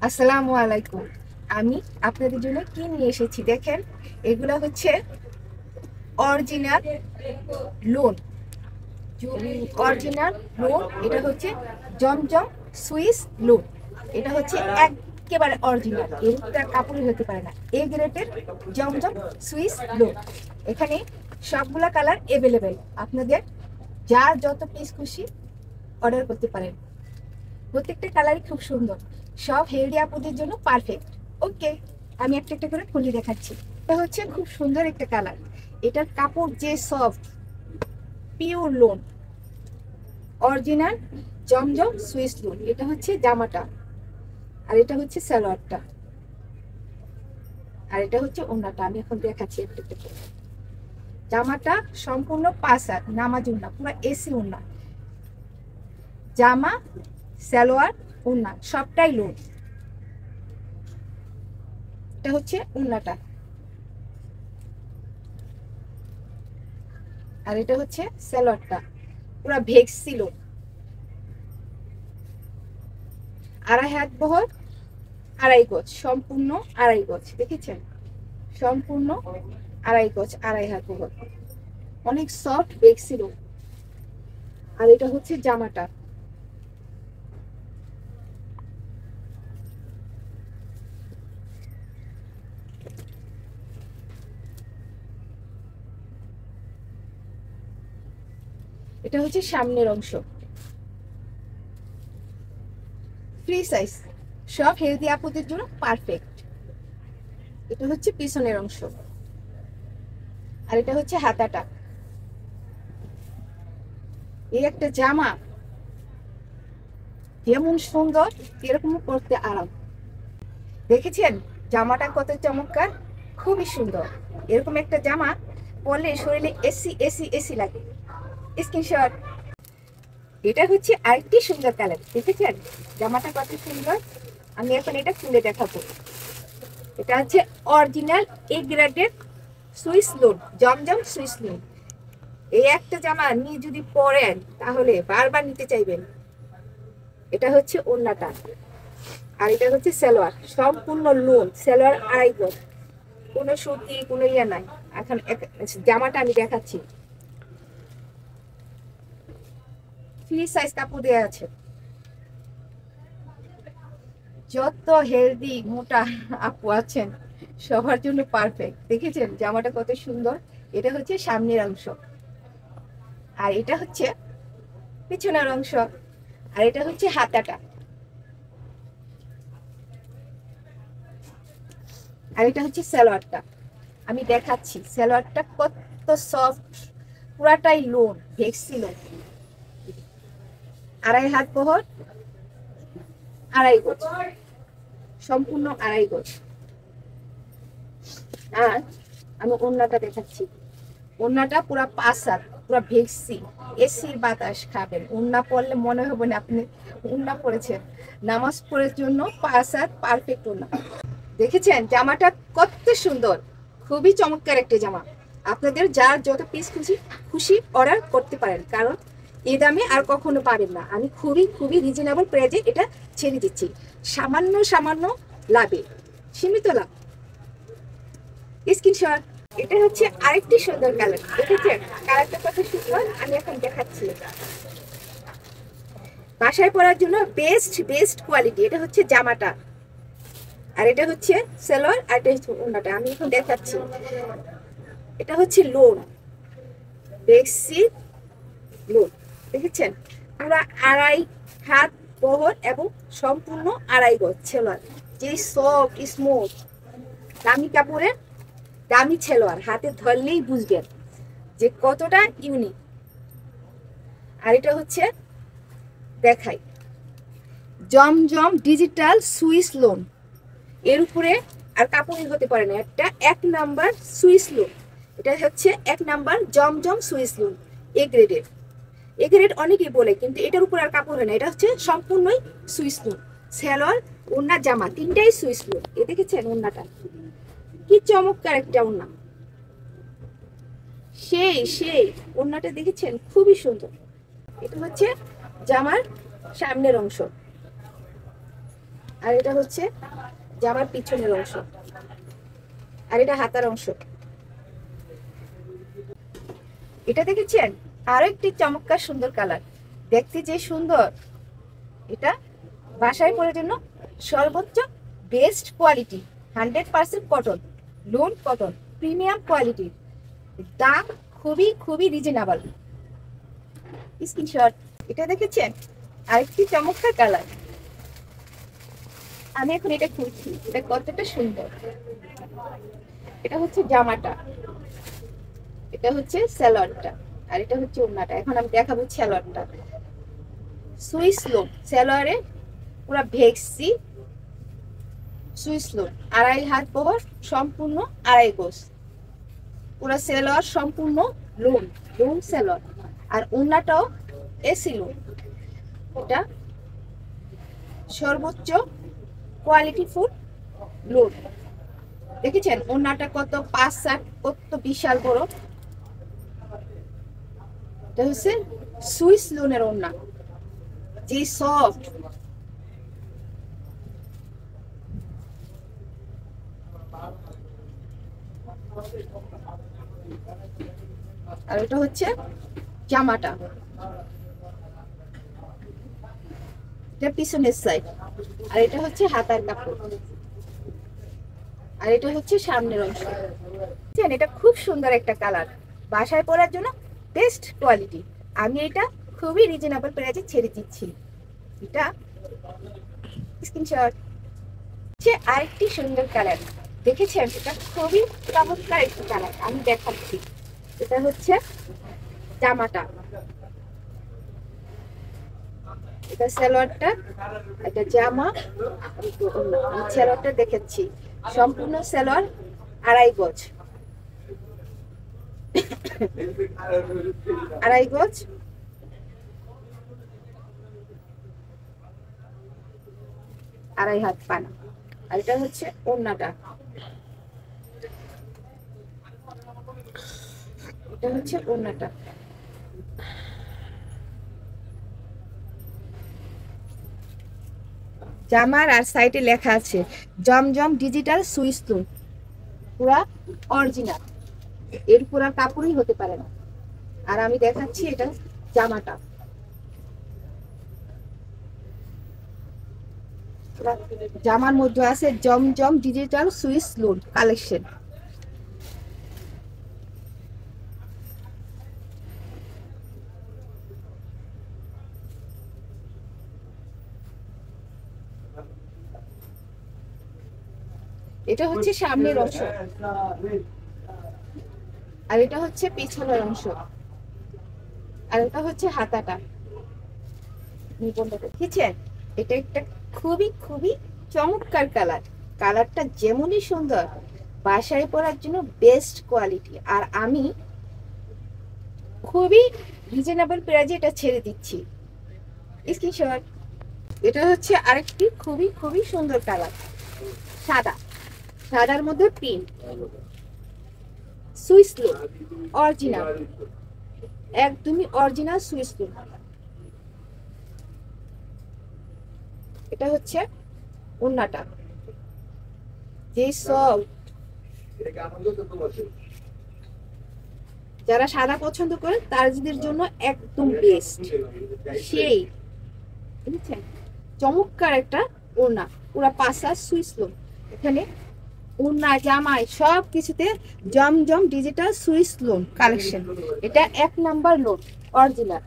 আসসালামু আলাইকুম। আমি আপনাদের জন্য কি নিয়ে এসেছি দেখেন। এগুলো হচ্ছে অরিজিনাল লোন। অরিজিনাল লোন, এটা হচ্ছে জমজম সুইস লোন। এটা হচ্ছে একেবারে অরিজিনাল, এর কাপড়ই হতে পারে না। এ গ্রেডের জমজম সুইস লোন। এখানে সবগুলা কালার অ্যাভেলেবেল, আপনাদের যার যত পিস খুশি অর্ডার করতে পারেন। প্রত্যেকটা কালারই খুব সুন্দর, সব হেলদি আপুদের জন্য পারফেক্ট। ওকে, আমি একটা একটা করে খুলে দেখাচ্ছি। এটা হচ্ছে খুব সুন্দর একটা কালার, এটার কাপড় যে সফট, পিওর লোন, অরিজিনাল জমজম সুইস লোন। এটা হচ্ছে জামাটা, আর এটা হচ্ছে সালোয়ারটা, আর এটা হচ্ছে ওড়নাটা। আমি এখন দেখাচ্ছি একটা একটা করে। জামাটা সম্পূর্ণ পাসার নামাজ ওড়না, পুরো এসি ওড়না। জামা, সালোয়ার, ওড়না সবটাই লোন। এটা হচ্ছে ওড়নাটা, আর এটা হচ্ছে সালোয়ারটা, পুরা ভেক্সি লোন। 2.5 হাত বহর, 2.5 গজ, সম্পূর্ণ 2.5 গজ। দেখেছেন, সম্পূর্ণ 2.5 গজ, 2.5 হাত বহর, অনেক সফট ভেক্সি লোন। আর এটা হচ্ছে জামাটা, এটা হচ্ছে সামনের অংশ, ফ্রি সাইজ, সব হেলদি আপুদের জন্য পারফেক্ট। এটা হচ্ছে পিছনের অংশ, আর এটা হচ্ছে হাতাটা। এই একটা জামা যেমন সুন্দর, এরকম পরতে আরাম। দেখেছেন জামাটা কত চমৎকার, খুবই সুন্দর। এরকম একটা জামা পরলে শরীরে এসি এসি এসি লাগে। স্ক্রিনশট। এটা হচ্ছে আরেকটি সুন্দর কালার, দেখেছেন জামাটা কত সুন্দর। আমি এখন এটা খুলে দেখাবো। এটা হচ্ছে অরিজিনাল এ গ্রেডের সুইস লোন, জমজম সুইস লোন। এই একটা জামা নিয়ে যদি পরেন তাহলে বারবার নিতে চাইবেন। এটা হচ্ছে ওড়নাটা, আর এটা হচ্ছে সালোয়ার, সম্পূর্ণ লোন। সালোয়ার 2.5 গজ, কোনো সুতি কোনো ইয়ে নাই। এখন জামাটা আমি দেখাচ্ছি, ফ্রি সাইজ কাপড় দেওয়া আছে। যত হেলদি মোটা আপু আছেন সবার জন্য পারফেক্ট। দেখেছেন জামাটা কত সুন্দর। এটা হচ্ছে সামনের অংশ, আর এটা হচ্ছে পিছনের অংশ, আর এটা হচ্ছে হাতাটা, আর এটা হচ্ছে সালোয়ারটা। আমি দেখাচ্ছি সালোয়ারটা কত সফট, পুরাটাই লোন, ভেক্সি লোন। 2.5 হাত বহর, 2.5 গজ, সম্পূর্ণ 2.5 গজ। আর আমি ওড়নাটা দেখাচ্ছি, ওড়নাটা পুরা 5 হাত, পুরা ভেক্সি, এসির বাতাস খাবেন। ওড়না পরলে মনে হবে না আপনি ওড়না পরেছেন। নামাজ পড়ার জন্য 5 হাত পারফেক্ট ওড়না। দেখেছেন জামাটা কত সুন্দর, খুবই চমৎকার একটা জামা। আপনাদের যার যত পিস খুশি খুশি অর্ডার করতে পারেন, কারণ এই দামে আর কখনো পাবেন না। আমি খুবই খুবই রিজনেবল প্রাইজে এটা ছেড়ে দিচ্ছি, সামান্য সামান্য লাভে, সীমিত লাভ। স্ক্রিনশট। এটা হচ্ছে আরেকটি সুন্দর কালার, দেখেছেন কালারটা কত সুন্দর। আমি এখন দেখাচ্ছি, বাসায় পরার জন্য বেস্ট বেস্ট কোয়ালিটি। এটা হচ্ছে জামাটা, আর এটা হচ্ছে সালোয়ার, আর এটা হচ্ছে ওড়নাটা। আমি এখন দেখাচ্ছি, এটা হচ্ছে লোন, বেক্সি লোন। দেখেছেন পুরা 2.5 হাত বহর এবং সম্পূর্ণ 2.5 গজ ছেলোয়ার। যে সফট স্মুথ, দামি কাপড়ের দামি ছেলোয়ার, হাতে ধরলেই বুঝবেন যে কতটা ইউনিক। আর এটা হচ্ছে দেখাই, জমজম ডিজিটাল সুইস লোন। এর উপরে আর কাপড়ই হতে পারে না, একটা 1 নাম্বার সুইস লোন। এটা হচ্ছে 1 নাম্বার জমজম সুইস লোন, এ গ্রেডের। এ গ্রেড অনেকেই বলে, কিন্তু এটার উপর আর কাপড় হয় না। এটা হচ্ছে সম্পূর্ণই সুইস লোন, সালোয়ার, ওড়না, জামা তিনটাই সুইস লোন। এ দেখেছেন ওড়নাটা কি চমৎকার একটা ওড়না, সেই সেই ওড়নাটা দেখেছেন খুবই সুন্দর। এটা হচ্ছে জামার সামনের অংশ, আর এটা হচ্ছে জামার পিছনের অংশ, আর এটা হাতার অংশ। এটা দেখেছেন আরো একটি চমৎকার সুন্দর কালার, দেখতে যে সুন্দর। এটা বাসায় পরার জন্য সর্বোচ্চ best quality, 100% cotton, loan cotton, premium কোয়ালিটির, দাম খুবই খুবই রিজনেবল। স্ক্রিনশট। এটা দেখেছেন আরেকটি চমৎকার কালার, আমি এখন এটা খুলছি, এটা কতটা সুন্দর। এটা হচ্ছে জামাটা, এটা হচ্ছে সালোয়ারটা, আর এটা হচ্ছে ওড়নাটা। এখন আমি দেখাবো সালোয়ারটা। সুইস লোন সালোয়ারে পুরো ভেক্সি সুইস লোন, 2.5 হাত বহর, সম্পূর্ণ 2.5 গজ। পুরো সালোয়ার সম্পূর্ণ লোন, লোন সালোয়ার, আর ওড়নাটাও এসি লোন। এটা সর্বোচ্চ কোয়ালিটি ফুল লোন। দেখেছেন ওড়নাটা কত 5-7, কত বিশাল বড়। এটা হচ্ছে সুইস লোনের ওড়না, যে সফট। আর এটা হচ্ছে জামাটা, এটা পিছনের সাইড, আর এটা হচ্ছে হাতার কাপড়, আর এটা হচ্ছে সামনের অংশ। এটা খুব সুন্দর একটা কালার, বাসায় পরার জন্য বেস্ট কোয়ালিটি। আমি এটা খুবই রিজনেবল প্রাইসে ছেড়ে দিচ্ছি। এটা স্ক্রিনশট। আরেকটি সুন্দর কালার দেখেছেন, এটা খুবই চমৎকার একটি কালার, আমি দেখাচ্ছি। এটা হচ্ছে জামাটা, এটা সালোয়ারটা, এটা জামা, সালোয়ারটা দেখাচ্ছি। সম্পূর্ণ সালোয়ার 2.5 গজ, 2.5 গজ। আড়াই হাত পানা। আর এটা হচ্ছে ওড়নাটা, এটা হচ্ছে ওড়নাটা। জামার আর সাইডে লেখা আছে জমজম ডিজিটাল সুইস লোন, পুরা অরিজিনাল, এর পুরা কাপড়ই হতে পারে না। আর আমি দেখাচ্ছি এটা জামাটা, জামার মধ্যে আছে জমজম ডিজিটাল সুইস লোন কালেকশন। এটা হচ্ছে সামনের অংশ, আর এটা হচ্ছে পিছনের অংশ, আর এটা হচ্ছে হাতাটা। দেখেছেন এটা একটা খুবই খুবই চমৎকার কালার, কালারটা যেমনই সুন্দর, বাসায় পরার জন্য বেস্ট কোয়ালিটি। আর আমি খুবই রিজনেবল প্রাইসে এটা ছেড়ে দিচ্ছি। স্ক্রিনশট। এটা হচ্ছে আরেকটি খুবই খুবই সুন্দর কালার, সাদা, সাদার মধ্যে প্রিন্ট, সুইস লোন অরিজিনাল, একদমই অরিজিনাল সুইস লোন। এটা হচ্ছে ওড়নাটা, যে সব যারা সাদা পছন্দ করে তাদের জন্য একদম বেস্ট। সেই বুঝছেন চমৎকার একটা ওড়না, পুরা পাশা সুইস লোন। এখানে ওড়না জামায় সব কিছুতে জমজম ডিজিটাল সুইস লোন কালেকশন। এটা 1 নাম্বার লোন, অরিজিনাল,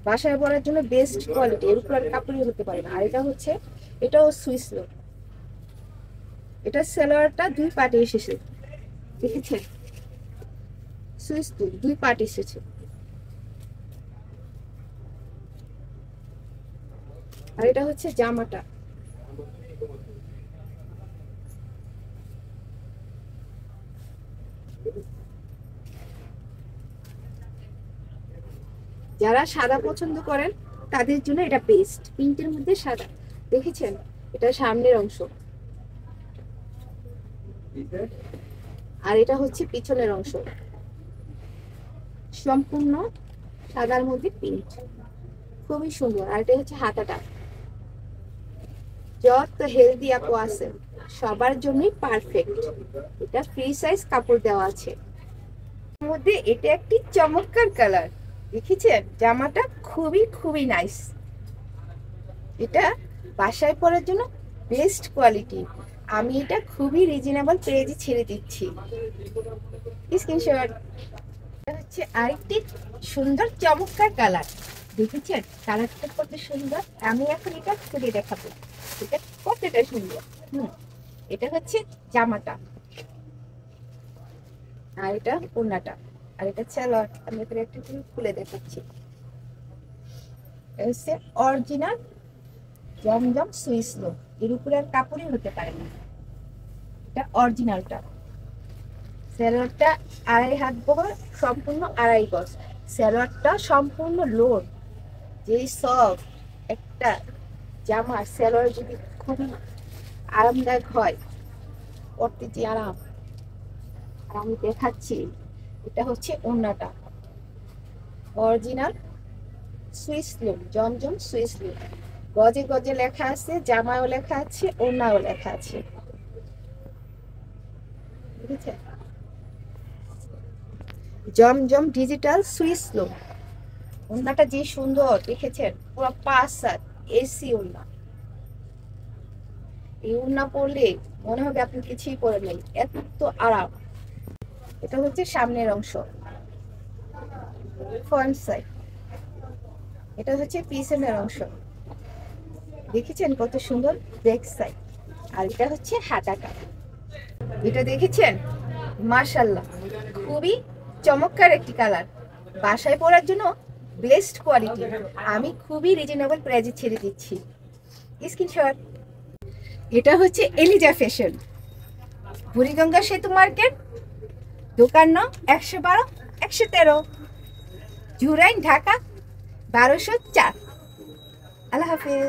বাসায় পরার জন্য বেস্ট কোয়ালিটি, এর উপর কাপড়ই হতে পারে না। আর এটা হচ্ছে, এটাও সুইস লোন। এটা সালোয়ারটা 2 পার্টে এসেছে, দেখেছেন সুইস লোন 2 পার্ট এসেছে। আর এটা হচ্ছে জামাটা, যারা সাদা পছন্দ করেন তাদের জন্য এটা বেস্ট, পিঙ্কের মধ্যে সাদা। দেখেছেন এটা সামনের অংশ, আর এটা হচ্ছে পিছনের অংশ, সম্পূর্ণ সাদার মধ্যে পিঙ্ক, খুবই সুন্দর। আর এটা হচ্ছে হাতাটা, যত হেলদি আপু আছে সবার জন্যই পারফেক্ট। এটা ফ্রি সাইজ কাপড় দেওয়া আছে। এর মধ্যে এটা একটি চমৎকার কালার, দেখেছেন? জামাটা খুবই খুবই নাইস। এটা বাসায় পরার জন্য বেস্ট কোয়ালিটি। আমি এটা খুবই রিজনেবল প্রাইসে ছেড়ে দিচ্ছি। স্ক্রিনশট। এটা হচ্ছে আরেকটি সুন্দর চমৎকার কালার, দেখেছেন? কালারটা কত সুন্দর। আমি এখন এটা খুলে দেখাবো এটা কতটা সুন্দর। এটা হচ্ছে জামাটা, আর এটা ওড়নাটা, আর এটা সালোয়ার। আমি এটা একটু খুলে দেখাচ্ছি। এটা হচ্ছে অরিজিনাল জমজম সুইস লো, এর উপরে আর কাপড়ই হতে পারে না। এটা অরিজিনালটা। সালোয়ারটা 2.5 হাত বহর, সম্পূর্ণ 2.5 গজ। সালোয়ারটা সম্পূর্ণ লোড। যেই সফট একটা জামা সালোয়ার যদি খুবই আরামদায়ক হয়, পরতে যে আরাম। আর আমি দেখাচ্ছি এটা হচ্ছে ওড়নাটা, অরিজিনাল সুইস লো, জমজম সুইস লো। গজে গজে লেখা আছে, জামাও লেখা আছে, ওড়নাও লেখা আছে, বুঝেছেন? জমজম ডিজিটাল সুইস লো। ওড়নাটা যে সুন্দর, দেখেছেন? পুরো 5 হাত এসি ওড়না। এই ওড়না পরলে মনে হবে আপনি কিছুই পরে নেই, এত আরাম। এটা হচ্ছে সামনের অংশ, ফ্রন্ট সাইড। এটা হচ্ছে পিছনের অংশ, দেখেছেন কত সুন্দর, ব্যাক সাইড। আর এটা হচ্ছে হাতাটা। এটা দেখেছেন? মাশাআল্লাহ, খুবই চমৎকার একটি কালার। বাসায় পরার জন্য বেস্ট কোয়ালিটি। আমি খুবই রিজনেবল প্রাইসে ছেড়ে দিচ্ছি। স্ক্রিনশট। এটা হচ্ছে এলিজা ফ্যাশন, বুড়িগঙ্গা সেতু মার্কেট, দোকান নং 112 113, জুরাইন, ঢাকা 1204। আল্লাহ হাফেজ।